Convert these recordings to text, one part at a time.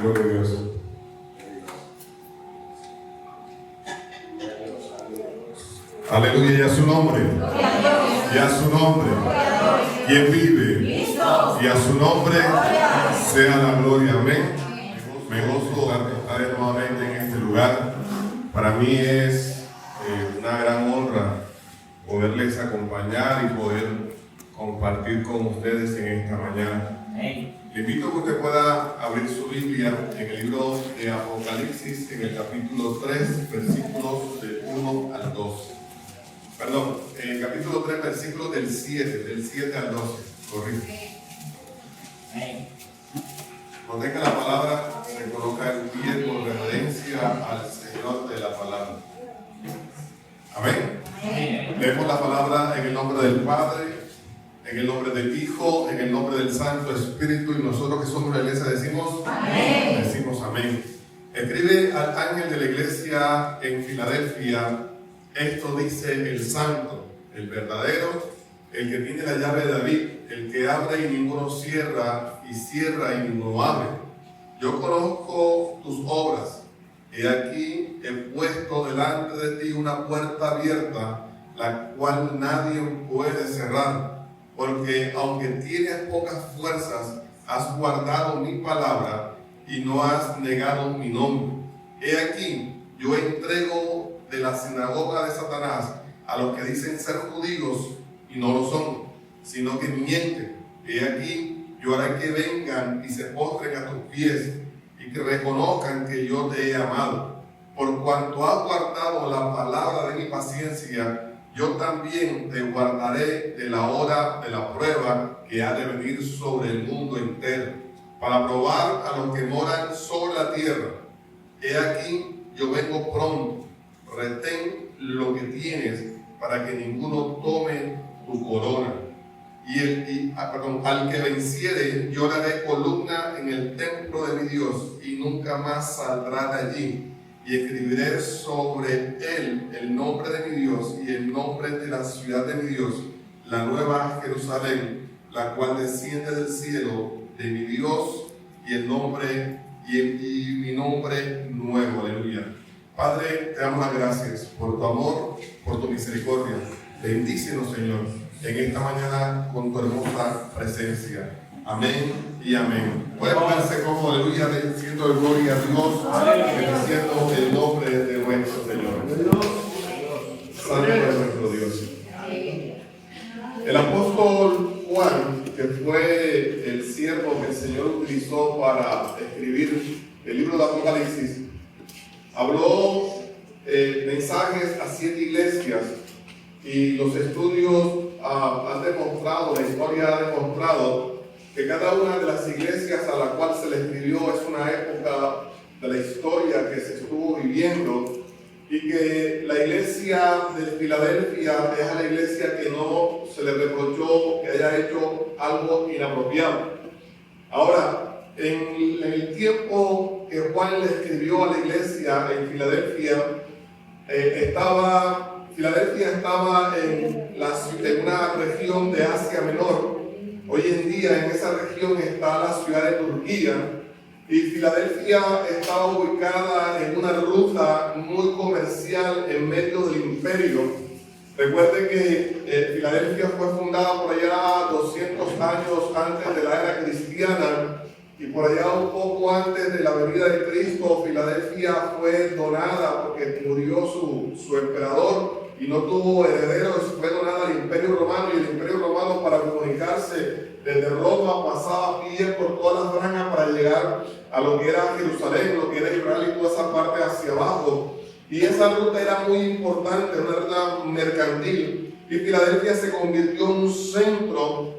Gloria a Dios. Aleluya, y a su nombre. Y a su nombre. Quien vive. Y a su nombre sea la gloria. Amén. Me gozo de estar nuevamente en este lugar. Para mí es una gran honra poderles acompañar y poder compartir con ustedes en esta mañana. Le invito a que usted pueda abrir su Biblia en el libro de Apocalipsis, en el capítulo 3, versículos del 1 al 12. Perdón, en el capítulo 3, versículos del 7 al 12. Corrijo. Cuando tenga la palabra, se coloca el pie con reverencia al Señor de la palabra. Amén. Leemos la palabra en el nombre del Padre, en el nombre del Hijo, en el nombre del Santo Espíritu, y nosotros que somos la iglesia decimos amén. Decimos amén. Escribe al ángel de la iglesia en Filadelfia: esto dice el Santo, el verdadero, el que tiene la llave de David, el que abre y ninguno cierra, y cierra y ninguno abre. Yo conozco tus obras. He aquí he puesto delante de ti una puerta abierta, la cual nadie puede cerrar. Porque aunque tienes pocas fuerzas, has guardado mi palabra y no has negado mi nombre. He aquí, yo entrego de la sinagoga de Satanás a los que dicen ser judíos y no lo son, sino que mienten. He aquí, yo haré que vengan y se postren a tus pies y que reconozcan que yo te he amado. Por cuanto has guardado la palabra de mi paciencia, yo también te guardaré de la hora de la prueba que ha de venir sobre el mundo entero, para probar a los que moran sobre la tierra. He aquí, yo vengo pronto. Retén lo que tienes para que ninguno tome tu corona. Al que venciere, yo le haré columna en el templo de mi Dios y nunca más saldrá de allí. Y escribiré sobre él el nombre de mi Dios y el nombre de la ciudad de mi Dios, la nueva Jerusalén, la cual desciende del cielo de mi Dios, y el nombre y mi nombre nuevo. Aleluya. Padre, te damos las gracias por tu amor, por tu misericordia. Bendícenos, Señor, en esta mañana con tu hermosa presencia. Amén y amén. Pueden ponerse como aleluya, diciendo gloria a Dios, bendiciendo el nombre de nuestro Señor. Santo es nuestro Dios. El apóstol Juan, que fue el siervo que el Señor utilizó para escribir el libro de Apocalipsis, habló mensajes a 7 iglesias, y los estudios han demostrado, la historia ha demostrado que cada una de las iglesias a la cual se le escribió es una época de la historia que se estuvo viviendo, y que la iglesia de Filadelfia es a la iglesia que no se le reprochó que haya hecho algo inapropiado. Ahora, en el tiempo que Juan le escribió a la iglesia en Filadelfia, Filadelfia estaba en una región de Asia Menor. Hoy en día en esa región está la ciudad de Turquía, y Filadelfia estaba ubicada en una ruta muy comercial en medio del imperio. Recuerden que Filadelfia fue fundada por allá 200 años antes de la era cristiana, y por allá un poco antes de la venida de Cristo, Filadelfia fue donada porque murió su emperador y no tuvo herederos. Fue donada al Imperio Romano, y el Imperio Romano, para comunicarse desde Roma, pasaba a pie por todas las franjas para llegar a lo que era Jerusalén, lo que era Israel y toda esa parte hacia abajo. Y esa ruta era muy importante, una ruta mercantil, y Filadelfia se convirtió en un centro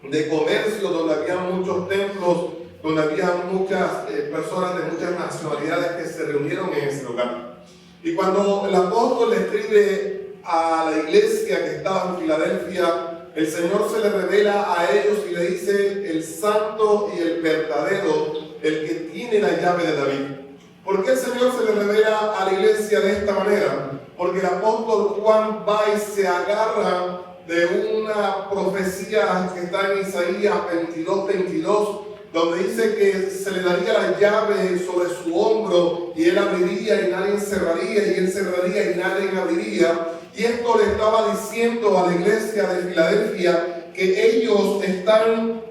de comercio donde había muchos templos, donde había muchas personas de muchas nacionalidades que se reunieron en ese lugar. Y cuando el apóstol le escribe a la iglesia que estaba en Filadelfia, el Señor se le revela a ellos y le dice: el santo y el verdadero, el que tiene la llave de David. ¿Por qué el Señor se le revela a la iglesia de esta manera? Porque el apóstol Juan va y se agarra de una profecía que está en Isaías 22:22, donde dice que se le daría la llave sobre su hombro y él abriría y nadie cerraría, y él cerraría y nadie abriría. Y esto le estaba diciendo a la iglesia de Filadelfia que ellos están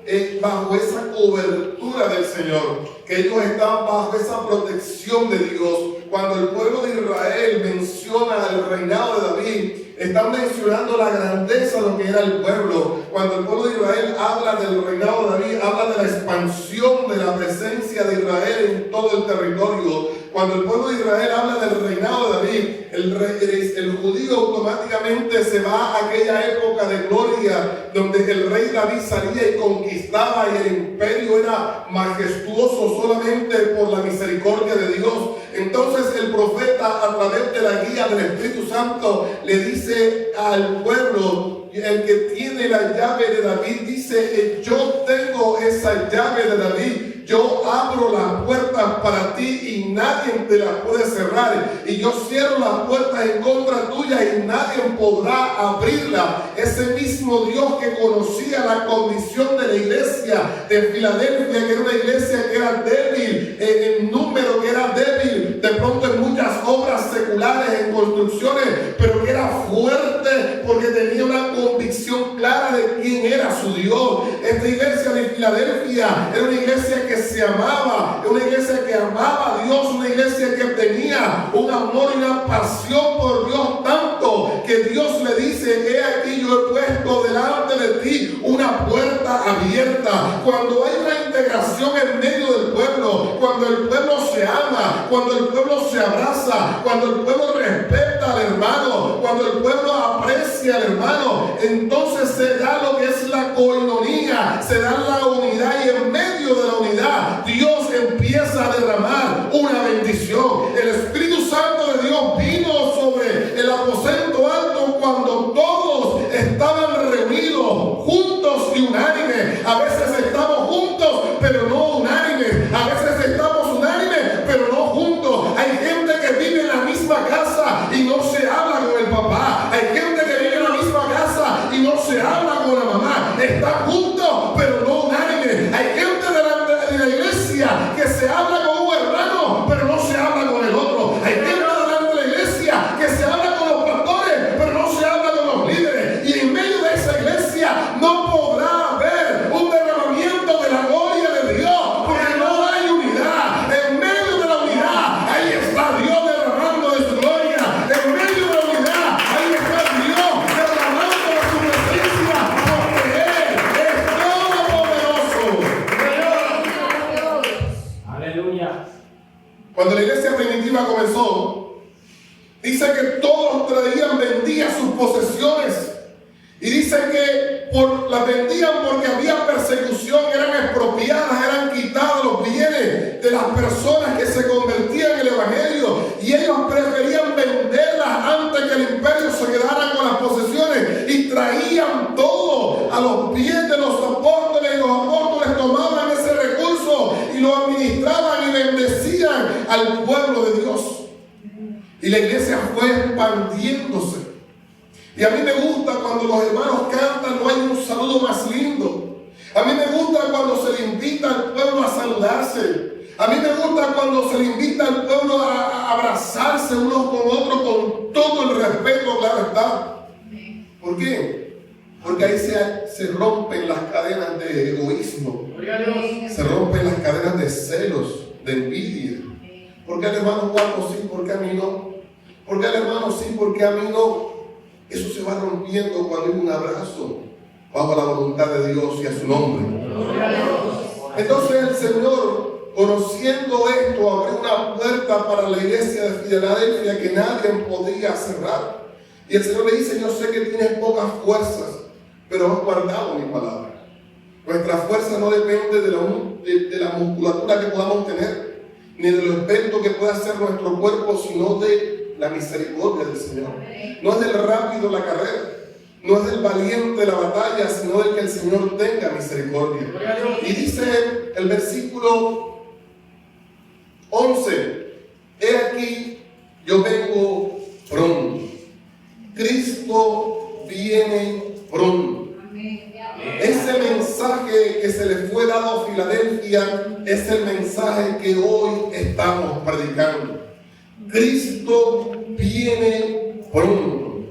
bajo esa cobertura del Señor, que ellos están bajo esa protección de Dios. Cuando el pueblo de Israel menciona el reinado de David, están mencionando la grandeza de lo que era el pueblo. Cuando el pueblo de Israel habla del reinado de David, habla de la expansión de la presencia de Israel en todo el territorio. Cuando el pueblo de Israel habla del reinado de David, el judío automáticamente se va a aquella época de gloria donde el rey David salía y conquistaba y el imperio era majestuoso solamente por la misericordia de Dios. Entonces el profeta, a través de la guía del Espíritu Santo, le dice al pueblo, el que tiene la llave de David, dice: yo tengo esa llave de David, yo abro las puertas para ti y nadie te las puede cerrar, y yo cierro las puertas en contra tuya y nadie podrá abrirla. Ese mismo Dios que conocía la condición de la iglesia de Filadelfia, que era una iglesia que era débil en número, que era débil de pronto en muchas obras seculares, en construcciones, pero que era fuerte porque tenía una convicción clara de quién era su Dios. Esta iglesia de Filadelfia era una iglesia que se amaba, una iglesia que amaba a Dios, una iglesia que tenía un amor y una pasión por Dios, tanto que Dios le dice: he aquí, yo he puesto delante de ti una puerta abierta. Cuando hay una integración en medio del pueblo, cuando el pueblo se ama, cuando el pueblo se abraza, cuando el pueblo respeta al hermano, cuando el pueblo aprecia al hermano, entonces se da lo que es la coinonía, se da la unidad, y en medio de la unidad Dios empieza a derramar una bendición. El Espíritu Santo de Dios vino sobre el aposento alto cuando todos estaban reunidos, juntos y unánimes. A veces estamos juntos, pero no unánimes. A veces estamos unánimes, pero no juntos. Hay gente que vive en la misma casa y no se habla con el papá. Hay gente que vive en la misma casa y no se habla con la mamá. Están juntos, pero no unánimes. Hay gente de la iglesia que se habla con un hermano, pero no se habla con el otro. Hay gente delante de la iglesia que se habla con los pastores, pero no se habla con los líderes. Y en medio de esa iglesia no podrá haber un derramamiento de la gloria de Dios, porque no hay unidad. En medio de la unidad, ahí está Dios derramando de su gloria. En medio de la unidad, ahí está Dios derramando de su presencia, porque Él es todopoderoso. Aleluya. Cuando la iglesia primitiva comenzó, dice que todos traían, vendían sus posesiones. Y dice que las vendían porque había persecución, eran expropiadas, eran quitados los bienes de las personas que se convertían en el evangelio. Y ellos preferían venderlas antes que el imperio se quedara con las posesiones. Y traían todo a los pies de los apóstoles. Y los apóstoles tomaban ese recurso y lo administraban y bendecían al pueblo de Dios. Y la iglesia fue expandiéndose. Y a mí me gusta cuando los hermanos cantan, no hay un saludo más lindo. A mí me gusta cuando se le invita al pueblo a saludarse. A mí me gusta cuando se le invita al pueblo a abrazarse unos con otros con todo el respeto, claro está. ¿Por qué? Porque ahí se rompen las cadenas de egoísmo. Se rompen las cadenas de celos, de envidia. ¿Por qué al hermano Juan sí? ¿Por qué a mí no? ¿Por qué al hermano sí? ¿Por qué a mí no? Eso se va rompiendo cuando hay un abrazo bajo la voluntad de Dios y a su nombre. Entonces el Señor, conociendo esto, abrió una puerta para la iglesia de Filadelfia que nadie podía cerrar. Y el Señor le dice: yo sé que tienes pocas fuerzas, pero has guardado mi palabra. Nuestra fuerza no depende de la musculatura que podamos tener, ni de lo esbelto que pueda ser nuestro cuerpo, sino de la misericordia del Señor. No es del rápido la carrera, no es del valiente la batalla, sino del que el Señor tenga misericordia. Y dice el versículo 11: he aquí, yo vengo pronto. Cristo viene pronto. Ese mensaje que se le fue dado a Filadelfia iglesia es el mensaje que hoy estamos predicando. Cristo viene pronto.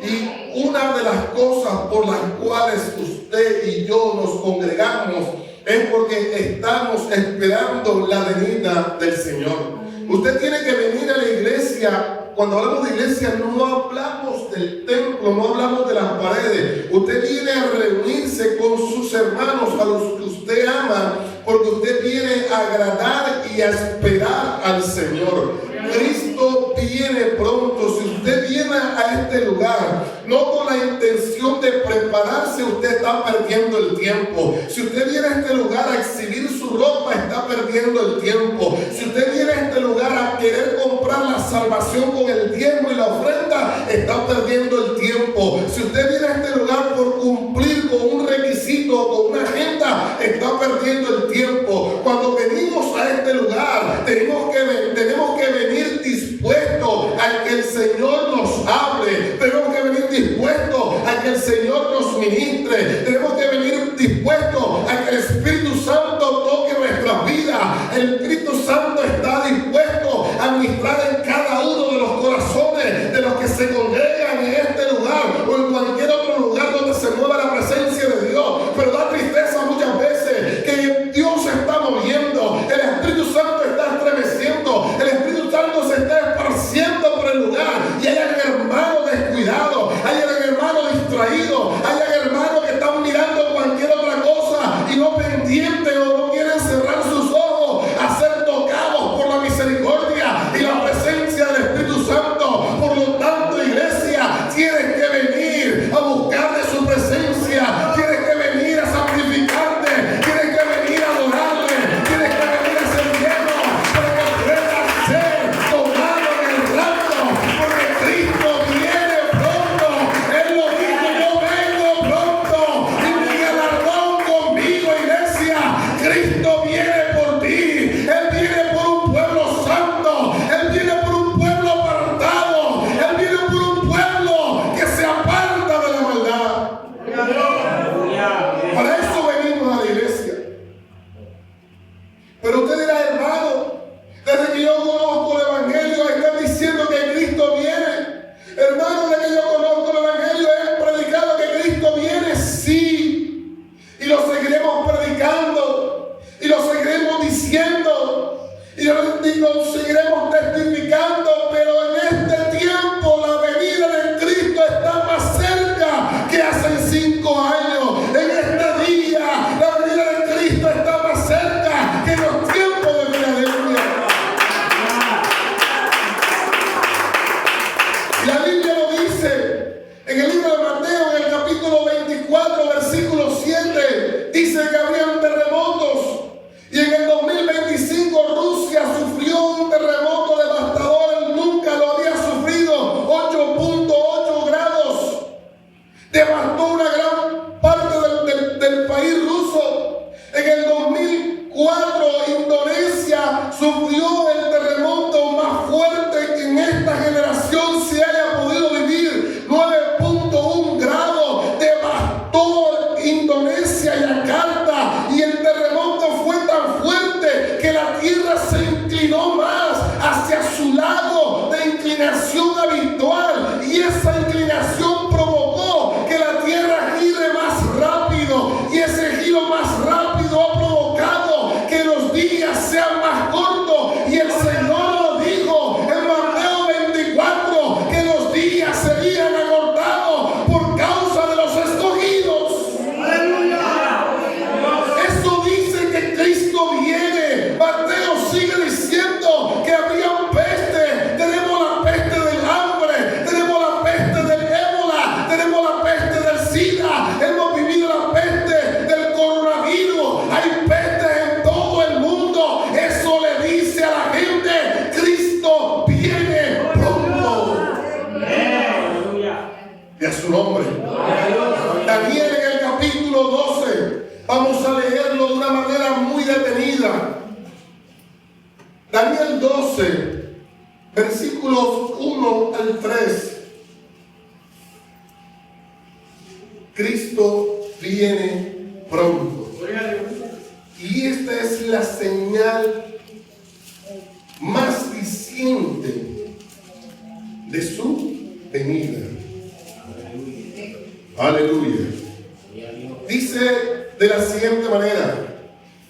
Y una de las cosas por las cuales usted y yo nos congregamos es porque estamos esperando la venida del Señor. Usted tiene que venir a la iglesia. Cuando hablamos de iglesia no hablamos del templo, no hablamos de las paredes. Usted viene a reunirse con sus hermanos, a los que usted ama, porque usted viene a agradar y a esperar al Señor. Cristo viene pronto. Si usted viene a este lugar no con la intención de prepararse, usted está perdiendo el tiempo. Si usted viene a este lugar a exhibir su ropa, está perdiendo el tiempo. Si usted viene a este lugar a querer comprar la salvación con el diezmo y la ofrenda, está perdiendo el tiempo. Si usted viene a este lugar por cumplir con un requisito o con una agenda, está perdiendo el tiempo. Cuando venimos a este lugar, tenemos que venir dispuestos a que el Señor nos hable. Tenemos que venir dispuestos a que el Señor nos ministre. Tenemos que venir dispuestos a que el Espíritu Santo toque nuestras vidas. El Espíritu Santo está dispuesto a ministrar en cada uno de los corazones de los que se congregan en este lugar o en cualquier otro lugar donde se mueva la presencia de Dios. Pero da tristeza muchas veces que Dios se está moviendo, el Espíritu Santo está estremeciendo, el Espíritu Santo se está esparciendo por el lugar y hay hermanos descuidados, hay hermanos distraídos, hay hermanos que están mirando cualquier otra cosa y no pendientes o no quieren cerrar sus ojos a ser tocados por la misericordia y la presencia del Espíritu Santo. Por lo tanto, iglesia, tienes que venir a buscar de su presencia, tienes que venir a santificarte, tienes que venir a adorarle, tienes que venir a ser lleno para que puedas ser tomado en el rapto, porque Cristo viene pronto. Él lo dijo: yo vengo pronto y mi galardón conmigo, iglesia. Cristo viene por ti, Él viene por un pueblo santo, Él viene por un pueblo apartado, Él viene por un pueblo que se aparta de la maldad. Para eso venimos a la iglesia. Pero usted dirá: hermano, desde que yo conozco el Evangelio están diciendo que Cristo viene. Hermano, desde que yo conozco el Evangelio he predicado que Cristo viene, sí. Y lo seguiremos predicando, y lo seguiremos diciendo, y lo seguiremos testificando. Pero en este tiempo la venida de Cristo está más cerca que hace 5 años. En este día la venida de Cristo está más cerca que los tiempos de Filadelfia. La Biblia lo dice en el libro de Mateo, en el capítulo 24, versículo 7, dice que habían terremotos. Y en el 2025 Rusia sufrió un terremoto devastador. Él nunca lo había sufrido. 8.8 grados. Devastó una gran parte del país ruso. En el 2004 Indonesia sufrió el terremoto más fuerte que en esta generación se haya podido vivir. 9.1 grados. Devastó Indonesia y Yakarta. Y el terremoto fue tan fuerte que la tierra se inclinó más hacia su lado de inclinación habitual. Y esa inclinación provocó que la tierra gire más rápido. Y ese giro más rápido ha provocado que los días sean más cortos. Y el Señor lo dijo en Mateo 24, que los días serían acortados por causa de los escogidos. Eso dice que Cristo viene. Mateo sigue diciendo que habría peste. Tenemos la peste del hambre, tenemos la peste del ébola, tenemos la peste del SIDA, hemos vivido la peste del coronavirus. Hay peste en todo el mundo. Eso le dice a la gente: Cristo viene pronto. Y a su nombre. Daniel, en el capítulo 12, vamos a leerlo de una manera muy detenida. Daniel 12, versículos 1 al 3. Cristo viene pronto. Y esta es la señal más diciente de su venida. Aleluya. Dice de la siguiente manera: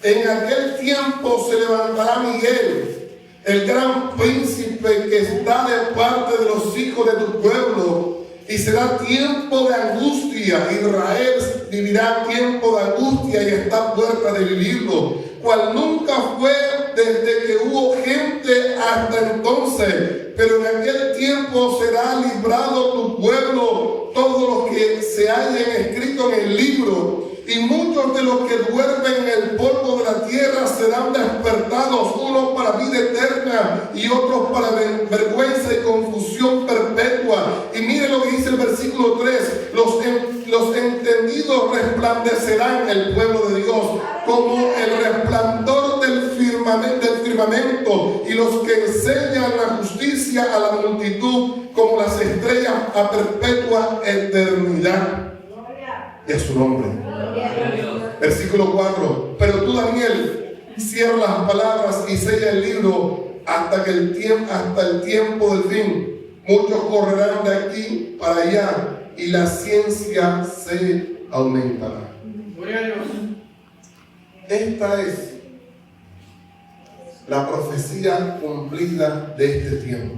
en aquel tiempo se levantará Miguel, el gran príncipe que está de parte de los hijos de tu pueblo, y será tiempo de angustia. Israel vivirá tiempo de angustia y está a puerta de vivirlo, cual nunca fue desde que hubo gente hasta entonces. Pero en aquel tiempo será librado tu pueblo, todos los que se hayan escrito en el libro, y muchos de los que duermen en el polvo de la tierra serán despertados, unos para vida eterna y otros para vergüenza y confusión perpetua. Y mire lo que dice el versículo 3: los entendidos resplandecerán, el pueblo de Dios, como el resplandor del firmamento, y los que enseñan la justicia a la multitud como las estrellas a perpetua eternidad. Y a su nombre. Versículo 4: pero tú, Daniel, cierra las palabras y sella el libro hasta el tiempo del fin. Muchos correrán de aquí para allá y la ciencia se aumentará. Esta es la profecía cumplida de este tiempo.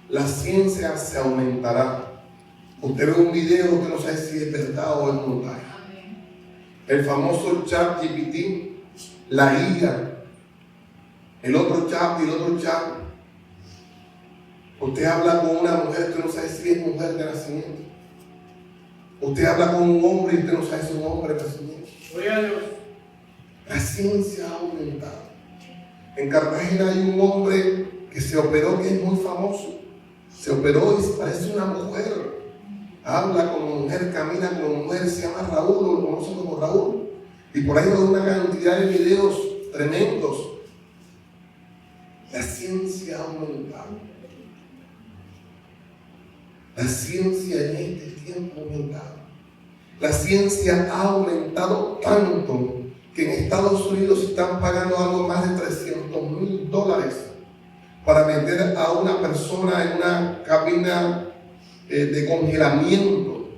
La ciencia se aumentará. Usted ve un video que no sabe si es verdad o es montaje. El famoso chat GPT, la IA, el otro chat y el otro chat. Usted habla con una mujer que no sabe si es mujer de nacimiento. Usted habla con un hombre y usted no sabe si es un hombre de nacimiento. Gloria a Dios. La ciencia ha aumentado. En Cartagena hay un hombre que se operó, que es muy famoso. Se operó y parece una mujer. Habla como mujer, camina como mujer, se llama Raúl, o lo conocen como Raúl. Y por ahí hay una cantidad de videos tremendos. La ciencia ha aumentado. La ciencia en este tiempo ha aumentado. La ciencia ha aumentado tanto que en Estados Unidos están pagando algo más de $300,000 para meter a una persona en una cabina de congelamiento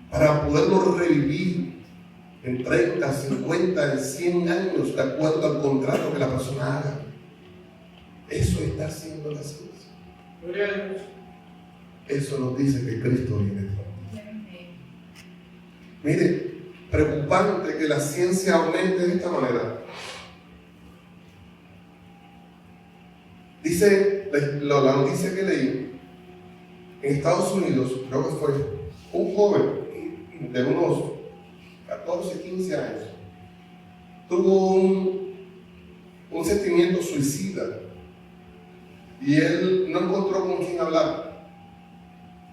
para poderlo revivir en 30, 50, en 100 años, de acuerdo al contrato que la persona haga. Eso está haciendo la ciencia. Eso nos dice que Cristo viene pronto. Mire, preocupante que la ciencia aumente de esta manera. Dice la noticia que leí: en Estados Unidos, creo que fue un joven de unos 14, 15 años, tuvo un sentimiento suicida y él no encontró con quién hablar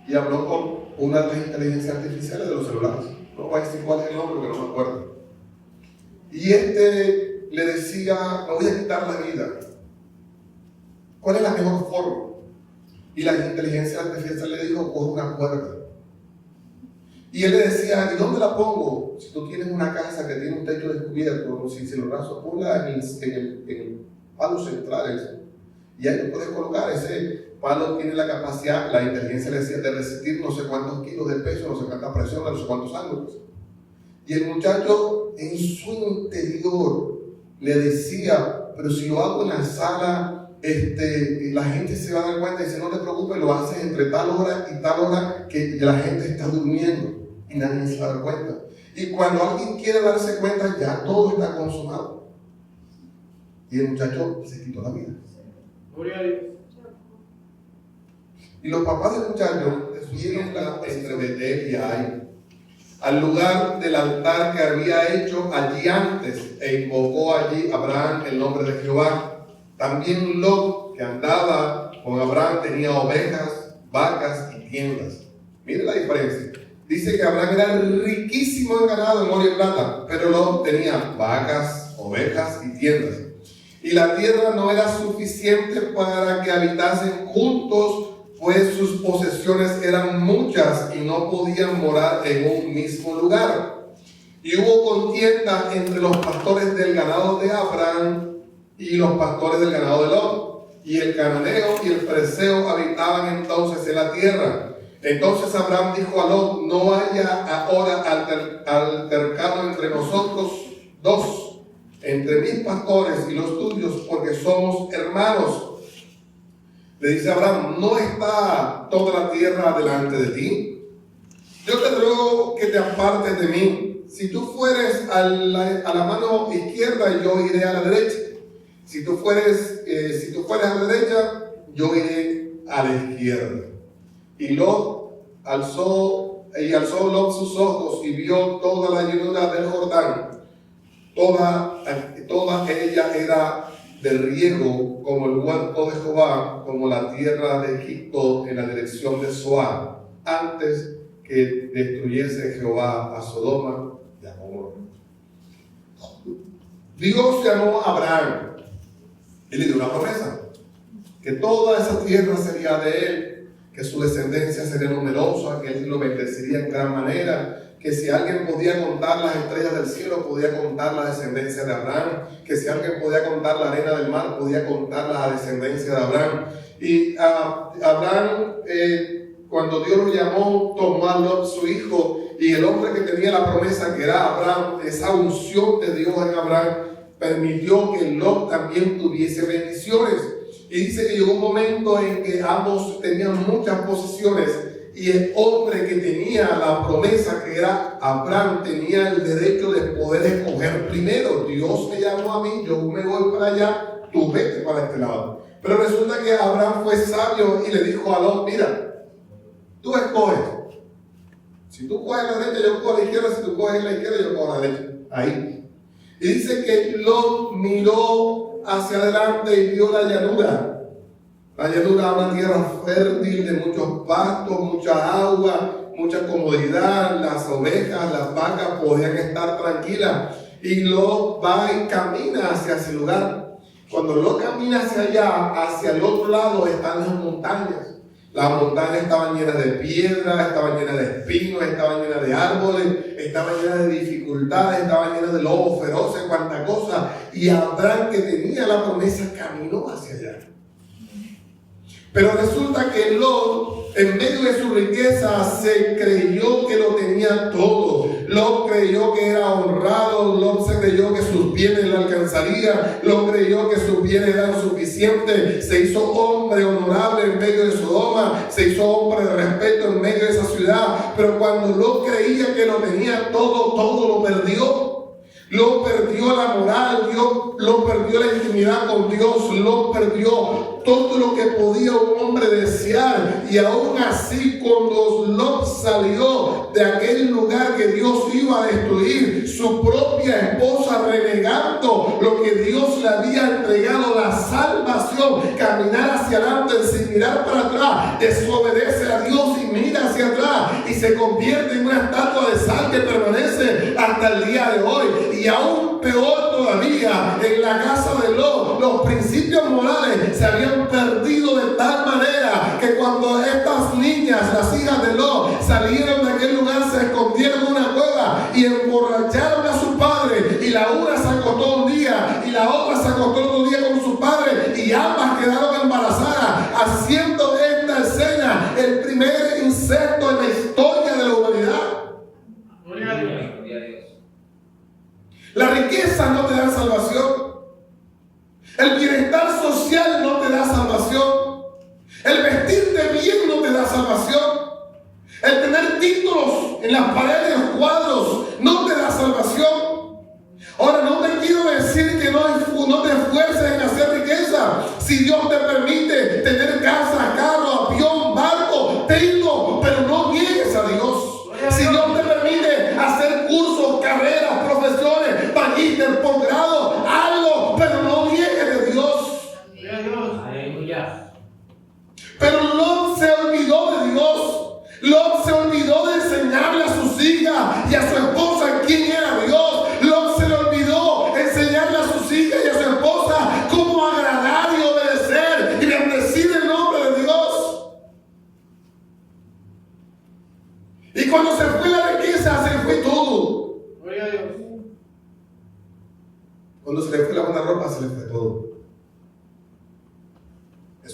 y habló con una de las inteligencias artificiales de los celulares. No voy a decir cuál es el nombre porque no me acuerdo. Y le decía: me voy a quitar la vida. ¿Cuál es la mejor forma? Y la inteligencia artificial le dijo: coge una cuerda. Y él le decía: ¿y dónde la pongo? Si tú tienes una casa que tiene un techo descubierto, si los brazos, ponla en el palo central. Y ahí tú puedes colocar. Ese palo tiene la capacidad, la inteligencia le decía, de resistir no sé cuántos kilos de peso, no sé cuánta presión, no sé cuántos ángulos. Y el muchacho en su interior le decía: pero si lo hago en la sala, la gente se va a dar cuenta. Y dice: no te preocupes, lo haces entre tal hora y tal hora que la gente está durmiendo y nadie se va a dar cuenta. Y cuando alguien quiere darse cuenta, ya todo está consumado. Y el muchacho se quitó la vida. Gloria a Dios. Y los papás del muchacho decidieron entre Betel y Ai, al lugar del altar que había hecho allí antes, e invocó allí Abraham el nombre de Jehová. También Lot, que andaba con Abraham, tenía ovejas, vacas y tiendas. Mire la diferencia. Dice que Abraham era riquísimo en ganado, en oro y plata, pero Lot tenía vacas, ovejas y tiendas. Y la tierra no era suficiente para que habitasen juntos, pues sus posesiones eran muchas y no podían morar en un mismo lugar. Y hubo contienda entre los pastores del ganado de Abraham y los pastores del ganado de Lot. Y el cananeo y el fereceo habitaban entonces en la tierra. Entonces Abraham dijo a Lot: no haya ahora altercado entre nosotros dos, entre mis pastores y los tuyos, porque somos hermanos. Le dice Abraham: ¿no está toda la tierra delante de ti? Yo te ruego que te apartes de mí. Si tú fueres a la mano izquierda, yo iré a la derecha. Si tú fueres a la derecha, yo iré a la izquierda. Y alzó Lot sus ojos y vio toda la llanura del Jordán. Toda ella era de riego como el huerto de Jehová, como la tierra de Egipto en la dirección de Zoar, antes que destruyese Jehová a Sodoma y a Gomorra. Dios llamó a Abraham y le dio una promesa: que toda esa tierra sería de él, que su descendencia sería numerosa, que él lo bendeciría en gran manera, que si alguien podía contar las estrellas del cielo, podía contar la descendencia de Abraham, que si alguien podía contar la arena del mar, podía contar la descendencia de Abraham. Y Abraham, cuando Dios lo llamó, tomó a Lot su hijo, y el hombre que tenía la promesa, que era Abraham, esa unción de Dios en Abraham, permitió que Lot también tuviese bendiciones. Y dice que llegó un momento en que ambos tenían muchas posesiones, y el hombre que tenía la promesa, que era Abraham, tenía el derecho de poder escoger primero. Dios me llamó a mí, yo me voy para allá, tú vete para este lado. Pero resulta que Abraham fue sabio y le dijo a Lot: mira, tú escoges. Si tú coges la derecha, yo cojo la izquierda. Si tú coges la izquierda, yo cojo la derecha. Ahí. Y dice que Lot miró hacia adelante y vio la llanura. La llanura era una tierra fértil de muchos pastos, mucha agua, mucha comodidad. Las ovejas, las vacas podían estar tranquilas. Y Lot va y camina hacia ese lugar. Cuando Lot camina hacia allá, hacia el otro lado están las montañas. Las montañas estaban llenas de piedras, estaban llenas de espinos, estaban llenas de árboles, estaban llenas de dificultades, estaban llenas de lobos feroces, cuanta cosa. Y Abraham, que tenía la promesa, caminó hacia allá. Pero resulta que Lot, en medio de su riqueza, se creyó que lo tenía todo. Lot creyó que era honrado, Lot se creyó que sus bienes le alcanzarían, Lot creyó que sus bienes eran suficientes, se hizo hombre honorable en medio de Sodoma, se hizo hombre de respeto en medio de esa ciudad. Pero cuando Lot creía que lo tenía todo, todo lo perdió. Lot perdió la moral, Lot perdió la intimidad con Dios, Lot perdió todo lo que podía un hombre desear. Y aún así, cuando Lot salió de aquel lugar que Dios iba a destruir, su propia esposa, renegando lo que Dios le había entregado, la salvación, caminar hacia adelante sin mirar para atrás, desobedece a Dios y mira hacia atrás y se convierte en una estatua de sal que permanece hasta el día de hoy. Y aún peor todavía, en la casa de Lot, los principios morales se habían perdido de tal manera que cuando estas niñas, las hijas de Lot, salieron de aquel lugar, se escondieron en una cueva y emborracharon a su padre, y la una se acostó un día y la otra se acostó otro día con su padre, y ambas quedaron embarazadas, haciendo esta escena el primer incesto en la historia de la humanidad. Gloria a Dios. La riqueza no te da salvación. El bienestar social no te da salvación. El vestirte bien no te da salvación. El tener títulos en las paredes, cuadros, no te da salvación. Ahora, no te quiero decir que no te esfuerces en hacer riqueza. Si Dios te permite tener casa, carro, avión, barco, tenlo, pero no niegues a Dios. Si Dios te permite hacer cursos, carreras, profesiones, magíster, posgrado, algo, pero no niegues de Dios. Aleluya. Pero Lot se olvidó de Dios. Lot se olvidó de enseñarle a sus hijas y a su esposa quién era Dios. Lot se le olvidó enseñarle a sus hijas y a su esposa cómo agradar y obedecer y bendecir el nombre de Dios.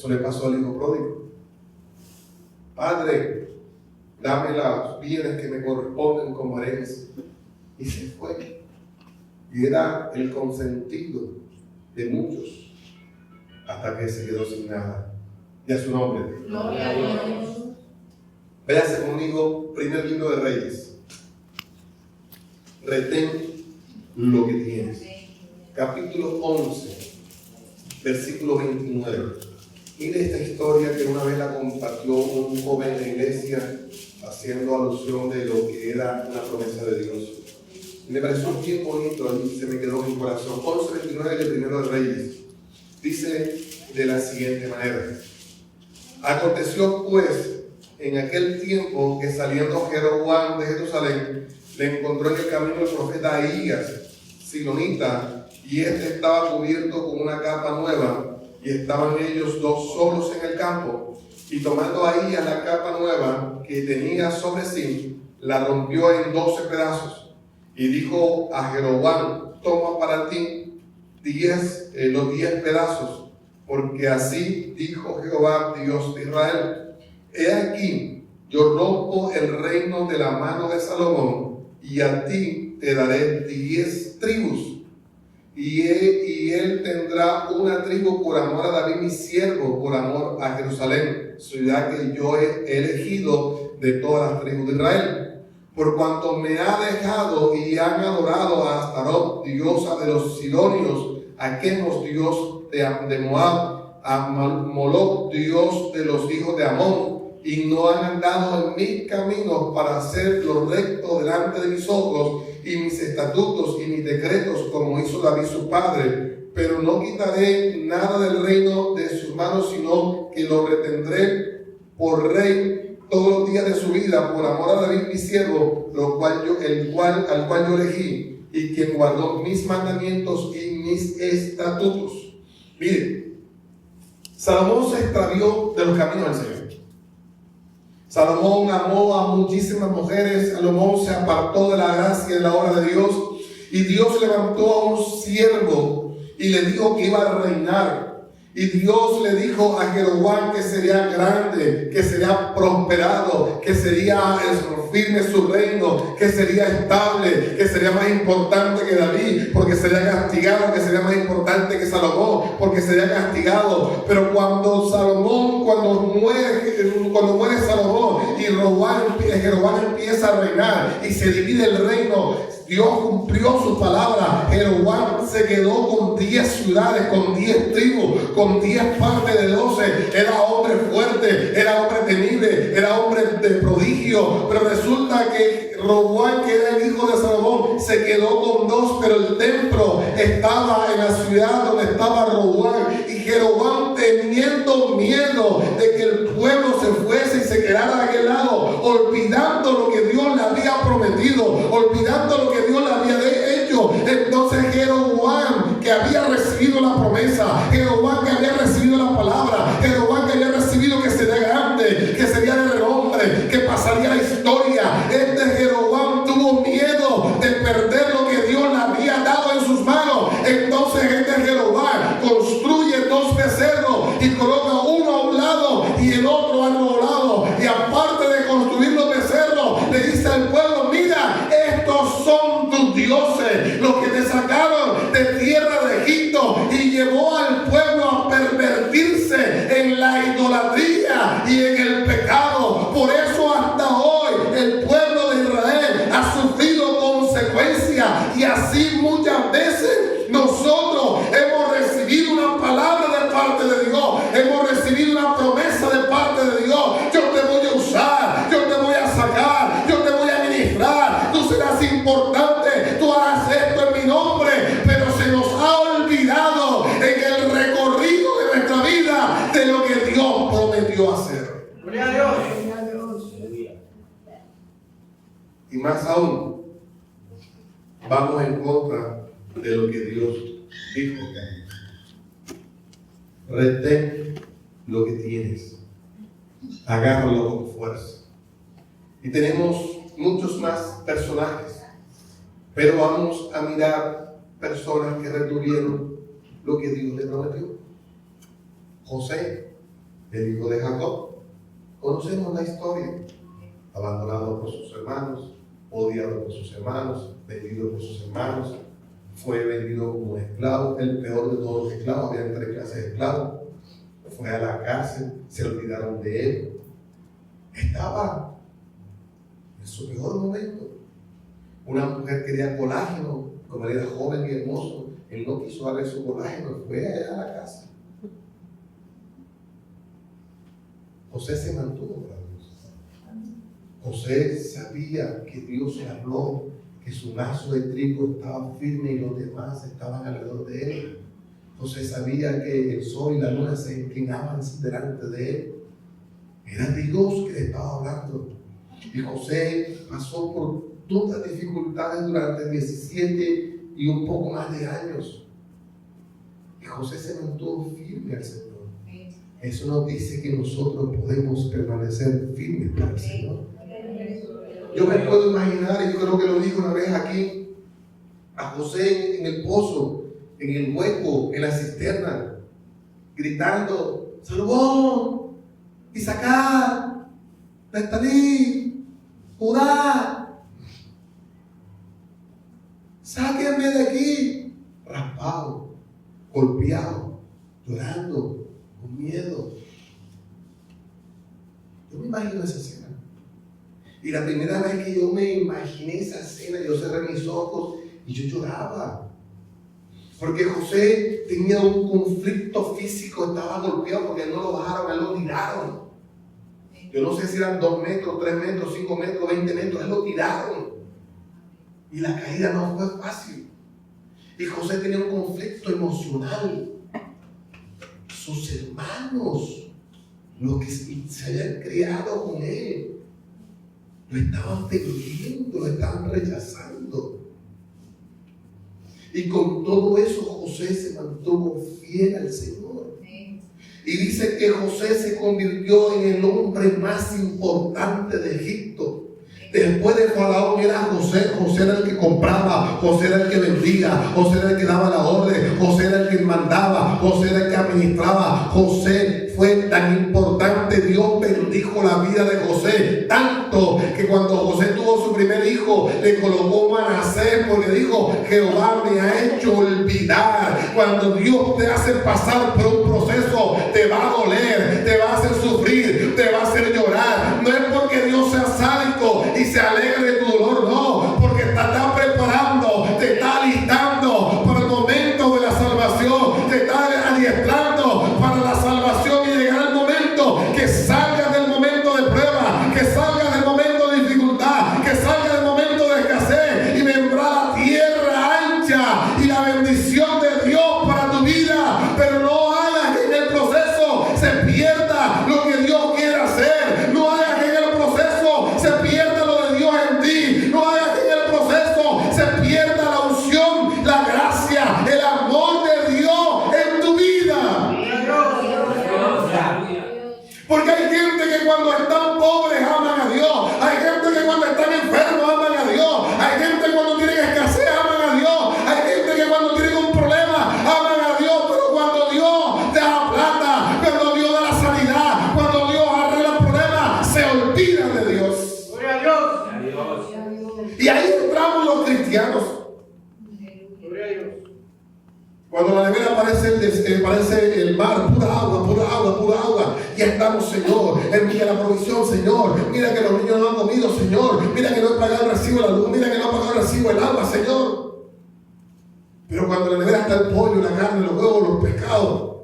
Eso le pasó al hijo pródigo. Padre, dame los bienes que me corresponden como herencia. Y se fue. Y era el consentido de muchos hasta que se quedó sin nada. Y a su nombre. Gloria a Dios. Véase conmigo, primer libro de Reyes. Retén lo que tienes. Capítulo 11, versículo 29. Mire esta historia que una vez la compartió un joven en la iglesia haciendo alusión de lo que era una promesa de Dios. Me pareció bien bonito y se me quedó en mi corazón. 11:29 del primero de Reyes. Dice de la siguiente manera. Aconteció pues en aquel tiempo que saliendo Jeroboam de Jerusalén, le encontró en el camino el profeta Ahías, silonita, y este estaba cubierto con una capa nueva, y estaban ellos dos solos en el campo. Y tomando Ahías la capa nueva que tenía sobre sí, la rompió en 12 pedazos. Y dijo a Jeroboam: toma para ti los 10 pedazos, porque así dijo Jehová, Dios de Israel: he aquí, yo rompo el reino de la mano de Salomón, y a ti te daré 10 tribus. Y él tendrá una tribu por amor a David mi siervo, por amor a Jerusalén, ciudad que yo he elegido de todas las tribus de Israel. Por cuanto me ha dejado y han adorado a Astarot, diosa de los sidonios, a Chemos, dios de Moab, a Moloc, dios de los hijos de Amón, y no han andado en mis caminos para hacer lo recto delante de mis ojos, y mis estatutos y mis decretos, como hizo David su padre. Pero no quitaré nada del reino de sus manos, sino que lo retendré por rey todos los días de su vida, por amor a David mi siervo, al cual yo elegí, y quien guardó mis mandamientos y mis estatutos. Mire, Salomón se extravió de los caminos del Señor. Salomón amó a muchísimas mujeres. Salomón se apartó de la gracia y de la obra de Dios, y Dios levantó a un siervo y le dijo que iba a reinar. Y Dios le dijo a Jeroboam que sería grande, que sería prosperado, que sería firme su reino, que sería estable, que sería más importante que David, porque sería castigado, que sería más importante que Salomón, porque sería castigado. Pero cuando muere Salomón y Jeroboam empieza a reinar y se divide el reino, Dios cumplió su palabra. Jeroboam se quedó con 10 ciudades, con 10 tribus, con 10 partes de 12. Era hombre fuerte, era hombre temible, era hombre de prodigio. Pero resulta que Roboam, que era el hijo de Salomón, se quedó con 2, pero el templo estaba en la ciudad donde estaba Roboam. Y Jeroboam, teniendo miedo de que el pueblo se fuese y se quedara de aquel lado, olvidando lo que Dios le había prometido, olvidando lo que Dios le había hecho. Entonces Jeroboam, que había recibido la promesa, Jeroboam que había recibido la palabra, Jeroboam que había recibido que sería grande, que sería de renombre, que pasaría la historia, Jeroboam tuvo miedo de perder lo que Dios le había dado en sus manos. Entonces Jeroboam construye 2 becerros y coloca uno a un lado y el otro al otro lado, y aparte de construir los becerros, le dice al pueblo: mira, estos son tus dioses, los que te sacaron de tierra de Egipto. Y llevó al pueblo a pervertirse en la idolatría y en el pecado. Por eso hasta hoy el pueblo de Israel ha sufrido consecuencias, y así muchas veces nosotros hemos recibido una palabra de parte de Dios, hemos recibido una promesa de parte de Dios: yo te voy a usar, yo te voy a sacar, yo te voy a ministrar, tú serás importante, tú harás esto en mi nombre. Pero se nos ha olvidado en el recorrido de nuestra vida de lo que Dios prometió hacer. Gloria a Dios. Y más aún, vamos en contra de lo que Dios dijo que haga. Retén lo que tienes, agárralo con fuerza. Y tenemos muchos más personajes, pero vamos a mirar personas que retuvieron lo que Dios le prometió. José el hijo de Jacob. Conocemos la historia. Abandonado por sus hermanos, odiado por sus hermanos, vendido por sus hermanos, fue vendido como esclavo, el peor de todos los esclavos. Había 3 clases de esclavos. Fue a la cárcel, se olvidaron de él. Estaba en su peor momento. Una mujer quería colágeno, como él era joven y hermoso, él no quiso darle su colágeno, fue allá a la casa. José se mantuvo para Dios. José sabía que Dios le habló, que su lazo de trigo estaba firme y los demás estaban alrededor de él. José sabía que el sol y la luna se inclinaban delante de él. Era Dios que le estaba hablando. Y José pasó por todas las dificultades durante 17 y un poco más de años. Y José se mantuvo firme al Señor. Eso nos dice que nosotros podemos permanecer firmes para el Señor. Yo me puedo imaginar, y yo creo que lo dije una vez aquí, a José en el pozo, en el hueco, en la cisterna, gritando: Salomón, Isaacar, Neftalí, Judá, sáquenme de aquí. Raspado, golpeado, llorando, con miedo. Yo me imagino esa escena. Y la primera vez que yo me imaginé esa escena, yo cerré mis ojos y yo lloraba. Porque José tenía un conflicto físico, estaba golpeado porque no lo bajaron, él lo tiraron. Yo no sé si eran 2 metros, 3 metros, 5 metros, 20 metros, él lo tiraron. Y la caída no fue fácil. Y José tenía un conflicto emocional. Sus hermanos, los que se habían criado con él, lo estaban perdiendo, lo estaban rechazando. Y con todo eso José se mantuvo fiel al Señor. Y dice que José se convirtió en el hombre más importante de Egipto. Después de Faraón era José. José era el que compraba, José era el que vendía, José era el que daba la orden, José era el que mandaba, José era el que administraba. José fue tan importante. Dios bendijo la vida de José tanto que cuando José tuvo su primer hijo le colocó Manasés, porque dijo: Jehová me ha hecho olvidar. Cuando Dios te hace pasar por un proceso, te va a doler, te va a hacer sufrir, te va a hacer llorar. No es porque Dios sea sádico y se alegre de tu dolor, no, porque te está preparando, te está alistando para el momento de la salvación, te está adiestrando para la salvación, y llegará el momento que salgas del momento de prueba, que salgas del momento de dificultad, que salgas del momento de escasez, y vendrá la tierra ancha y la bendición de Dios para tu vida. Pero no hagas que en el proceso se pierda lo que Dios quiere hacer. No hagas que en el proceso se pierda lo de Dios en ti. No hagas que en el proceso se pierda la unción, la gracia, el amor de Dios en tu vida. Porque hay gente que cuando están pobres aman a Dios. Hay gente que cuando están enfermos aman a Dios. Hay gente que cuando tienen escasez aman a Dios. Hay gente que cuando tienen un problema aman a Dios. Pero cuando Dios da la plata, cuando Dios da la sanidad, cuando Dios arregla el problema, se olvidan de Dios. Gloria a Dios. Y ahí entramos los cristianos. Gloria a Dios. Cuando la nevera parece el mar, pura agua, pura agua, pura agua. Ya estamos, Señor. Envía la provisión, Señor. Mira que los niños no han comido, Señor. Mira que no he pagado el recibo de la luz. Mira que no he pagado el recibo del agua, Señor. Pero cuando en la nevera está el pollo, la carne, los huevos, los pescados.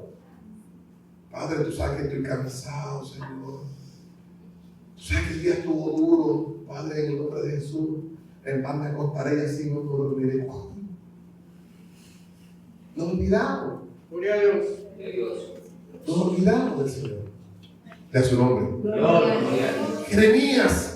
Padre, tú sabes que estoy cansado, Señor. Tú sabes que el día estuvo duro. Padre, en el nombre de Jesús, en paz me acostaré y así no dormiré. Nos olvidamos. Gloria a Dios. Nos olvidamos del Señor. De su nombre. Gloria. Jeremías.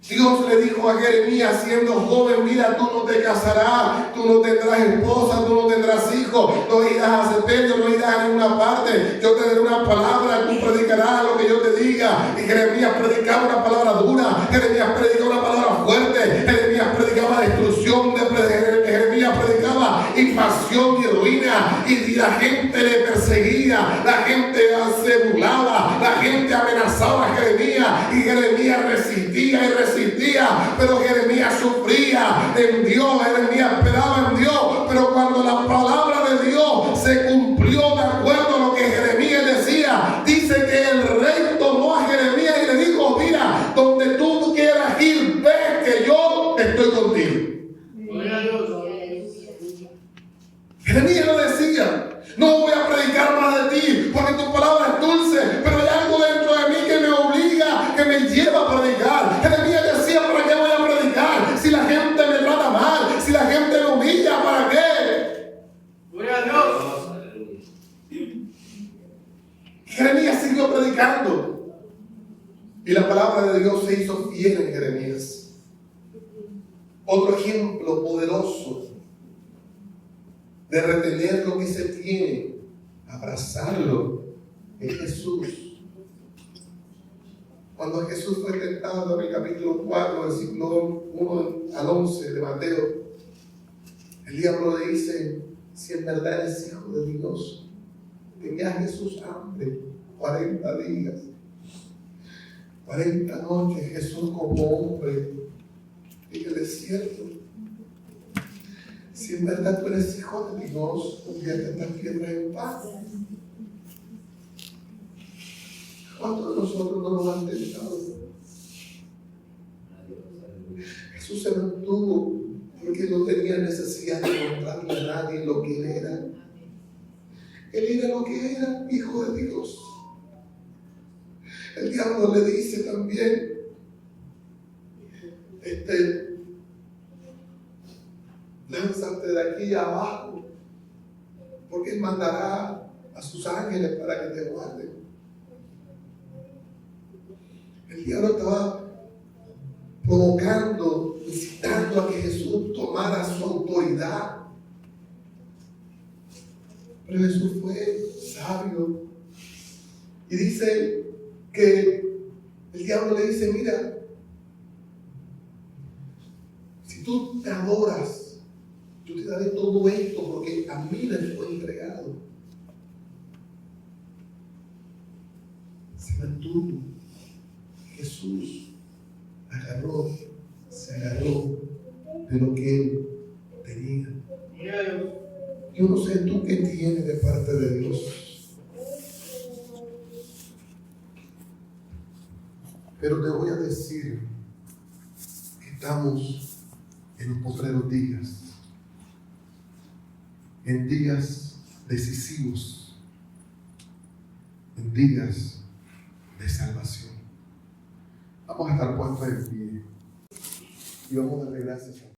Dios le dijo a Jeremías siendo joven: mira, tú no te casarás, tú no tendrás esposa, tú no tendrás hijos, no irás a sepelio, no irás a ninguna parte. Yo te daré una palabra, tú predicarás lo que yo te diga. Y Jeremías predicaba una palabra dura, Jeremías predicaba una palabra fuerte, Jeremías predicaba destrucción, Jeremías predicaba invasión y ruina, y la gente le perseguía, la gente se burlaba, gente amenazaba a Jeremías y Jeremías resistía y resistía, pero Jeremías sufría en Dios, Jeremías esperaba en Dios, pero cuando la palabra de Dios se cumplió de acuerdo a lo que Jeremías decía, dice que el rey tomó a Jeremías y le dijo: mira, donde tú quieras ir, ve que yo estoy contigo. Gloria a Dios. Jeremías lo decía: no voy a predicar más de ti porque tu palabra es dulce, pero hay algo dentro de mí que me obliga, que me lleva a predicar. Jeremías decía: ¿para qué voy a predicar? Si la gente me trata mal, si la gente me humilla, ¿para qué? Gloria a Dios. Jeremías siguió predicando y la palabra de Dios se hizo fiel en Jeremías. Otro ejemplo poderoso de retener lo que se tiene, abrazarlo, es Jesús. Cuando Jesús fue tentado en el capítulo 4, versículo 1 al 11 de Mateo, el diablo le dice: si en verdad eres hijo de Dios, tenía Jesús hambre 40 días, 40 noches, Jesús como hombre en el desierto. Si en verdad tú eres hijo de Dios, convierte estas piedras en pan. ¿Cuántos de nosotros no nos han tentado? Jesús se mantuvo porque no tenía necesidad de mostrarle a nadie lo que él era. Él era lo que era, hijo de Dios. El diablo le dice también, lánzate de aquí abajo, porque él mandará a sus ángeles para que te guarden. El diablo estaba provocando, incitando a que Jesús tomara su autoridad. Pero Jesús fue sabio y dice que el diablo le dice: mira, si tú te adoras, yo te daré todo esto porque a mí me fue entregado. Se mantuvo. Jesús se agarró de lo que él tenía. Gloria a Dios. Yo no sé tú qué tienes de parte de Dios, pero te voy a decir que estamos en los postreros días, en días decisivos, en días de salvación. Vamos a estar puestos en pie y vamos a darle gracias a Dios.